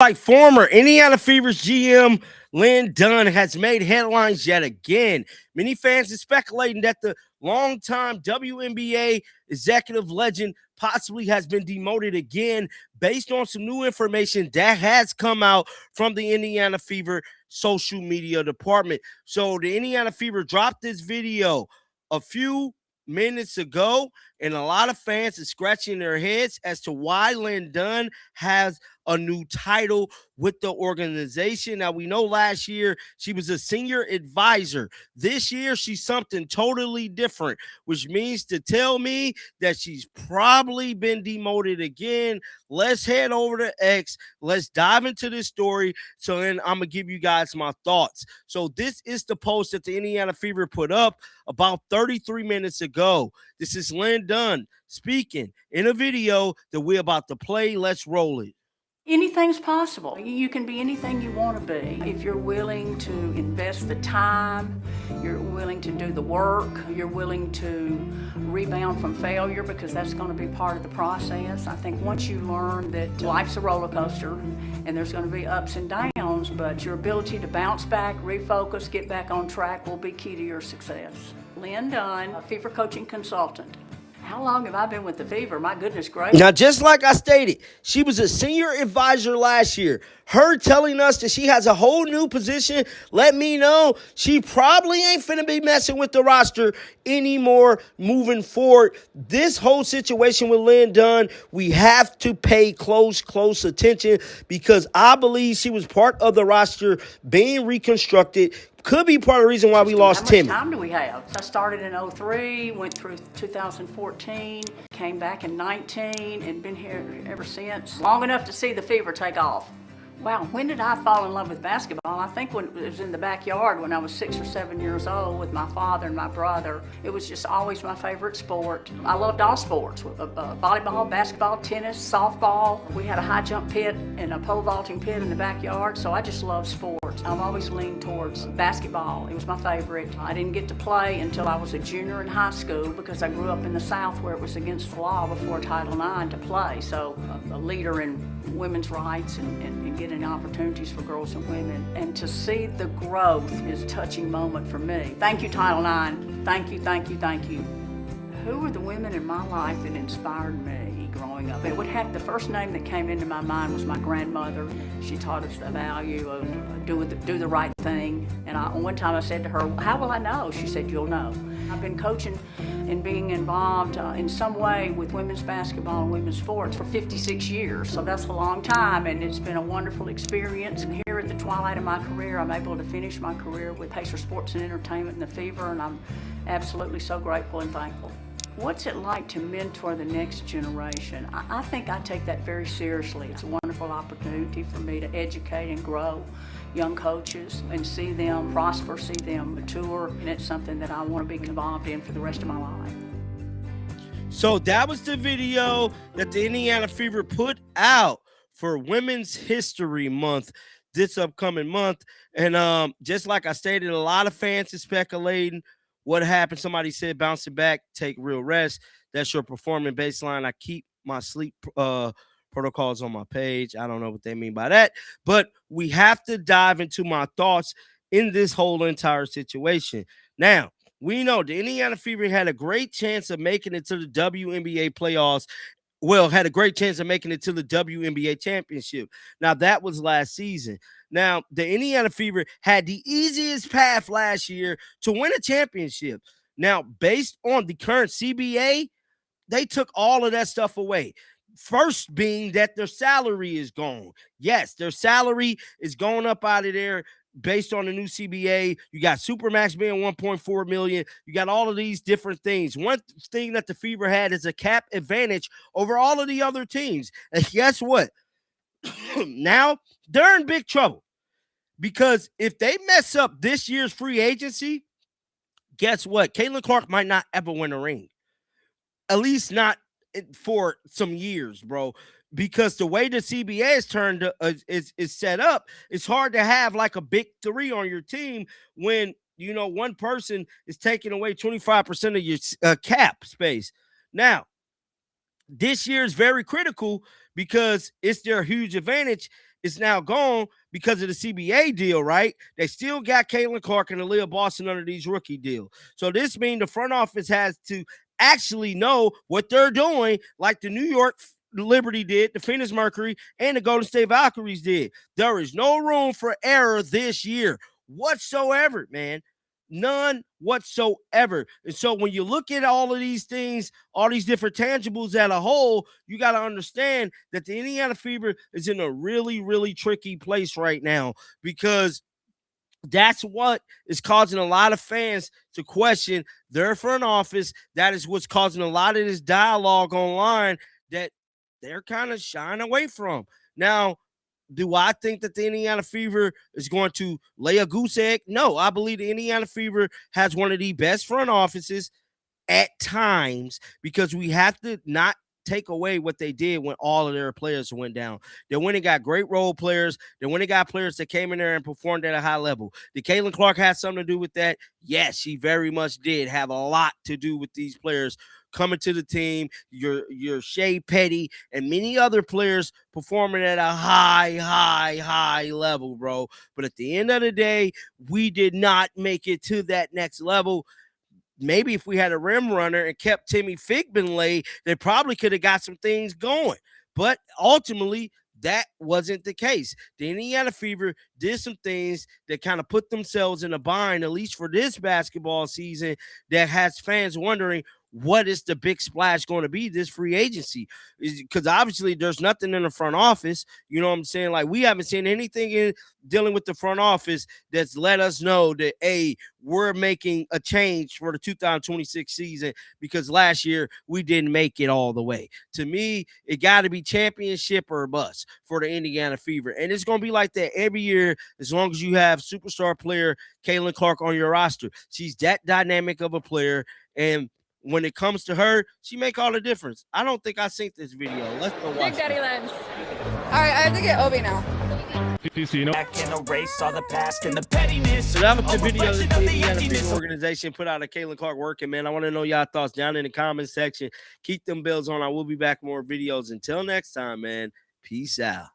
Like former Indiana Fever's GM Linn Dunn has made headlines yet again. Many fans are speculating that the longtime WNBA executive legend possibly has been demoted again based on some new information that has come out from the Indiana Fever social media department. So the Indiana Fever dropped this video a few minutes ago, and a lot of fans are scratching their heads as to why Linn Dunn has a new title with the organization. Now, we know last year she was a senior advisor. This year, she's something totally different, which means to tell me that she's probably been demoted again. Let's head over to X. Let's dive into this story. So then I'm going to give you guys my thoughts. So this is the post that the Indiana Fever put up about 33 minutes ago. This is Linn Dunn speaking in a video that we're about to play. Let's roll it. Anything's possible. You can be anything you want to be. If you're willing to invest the time, you're willing to do the work, you're willing to rebound from failure, because that's going to be part of the process. I think once you learn that life's a roller coaster and there's going to be ups and downs, but your ability to bounce back, refocus, get back on track will be key to your success. Linn Dunn, a Fever coaching consultant. How long have I been with the Fever? My goodness gracious. Now, just like I stated, she was a senior advisor last year. Her telling us that she has a whole new position, let me know she probably ain't finna be messing with the roster anymore moving forward. This whole situation with Linn Dunn, we have to pay close attention, because I believe she was part of the roster being reconstructed. Could be part of the reason why we lost Timmy. How much time do we have? I started in 03, went through 2014, came back in 19, and been here ever since. Long enough to see the Fever take off. Wow, when did I fall in love with basketball? I think when it was in the backyard when I was 6 or 7 years old with my father and my brother. It was just always my favorite sport. I loved all sports, volleyball, basketball, tennis, softball. We had a high jump pit and a pole vaulting pit in the backyard, so I just loved sports. I've always leaned towards basketball. It was my favorite. I didn't get to play until I was a junior in high school, because I grew up in the South where it was against the law before Title IX to play. So a leader in women's rights and getting opportunities for girls and women. And to see the growth is a touching moment for me. Thank you, Title IX. Thank you, thank you, thank you. Who were the women in my life that inspired me growing up? The first name that came into my mind was my grandmother. She taught us the value of do the right thing. And one time I said to her, "How will I know?" She said, "You'll know." I've been coaching and being involved in some way with women's basketball and women's sports for 56 years. So that's a long time, and it's been a wonderful experience. And here at the twilight of my career, I'm able to finish my career with Pacer Sports and Entertainment and the Fever, and I'm absolutely so grateful and thankful. What's it like to mentor the next generation? I think I take that very seriously. It's a wonderful opportunity for me to educate and grow young coaches and see them prosper, see them mature, and it's something that I want to be involved in for the rest of my life. So that was the video that the Indiana Fever put out for Women's History Month this upcoming month. And just like I stated, a lot of fans are speculating what happened. Somebody said bouncing back, take real rest. That's your performing baseline. I keep my sleep protocols on my page. I don't know what they mean by that, but we have to dive into my thoughts in this whole entire situation. Now, we know the Indiana Fever had a great chance of making it to the WNBA playoffs. Well, had a great chance of making it to the WNBA championship. Now, that was last season. Now, the Indiana Fever had the easiest path last year to win a championship. Now, based on the current CBA, they took all of that stuff away. First being that their salary is gone. Yes, their salary is going up out of there based on the new CBA. You got Supermax being $1.4 million. You got all of these different things. One thing that the Fever had is a cap advantage over all of the other teams. And guess what? Now they're in big trouble, because if they mess up this year's free agency, guess what? Caitlin Clark might not ever win a ring. At least not for some years, bro, because the way the CBA is turned is set up, it's hard to have like a big three on your team when, you know, one person is taking away 25% of your cap space. Now, this year is very critical because it's their huge advantage, is now gone because of the CBA deal, right? They still got Caitlin Clark and Aaliyah Boston under these rookie deals. So this means the front office has to actually know what they're doing, like the New York Liberty did, the Phoenix Mercury, and the Golden State Valkyries did. There is no room for error this year whatsoever, man. None whatsoever. And so when you look at all of these things, all these different tangibles as a whole, you got to understand that the Indiana Fever is in a really, really tricky place right now, because that's what is causing a lot of fans to question their front office. That is what's causing a lot of this dialogue online that they're kind of shying away from. Now, do I think that the Indiana Fever is going to lay a goose egg? No, I believe the Indiana Fever has one of the best front offices at times, because we have to not take away what they did when all of their players went down. They went and got great role players. They went and got players that came in there and performed at a high level. Did Caitlin Clark have something to do with that? Yes, she very much did have a lot to do with these players coming to the team, your Shea Petty and many other players performing at a high level, bro. But at the end of the day, we did not make it to that next level. Maybe if we had a rim runner and kept Timmy Figbenley, they probably could have got some things going. But ultimately, that wasn't the case. The Indiana Fever did some things that kind of put themselves in a bind, at least for this basketball season, that has fans wondering, what is the big splash going to be this free agency? Because obviously there's nothing in the front office. You know what I'm saying? Like, we haven't seen anything in dealing with the front office that's let us know that, hey, we're making a change for the 2026 season, because last year we didn't make it all the way. To me, it got to be championship or bust for the Indiana Fever. And it's going to be like that every year, as long as you have superstar player Caitlin Clark on your roster. She's that dynamic of a player, and when it comes to her, she make all the difference. I don't think I synced this video. Let's go watch Big Daddy it. Lens. All right, I have to get Obi now. Back and erase all the past and the pettiness. So that was the video that the Indiana Fever organization put out of Caitlin Clark working, man. I want to know y'all thoughts down in the comment section. Keep them bells on. I will be back with more videos. Until next time, man. Peace out.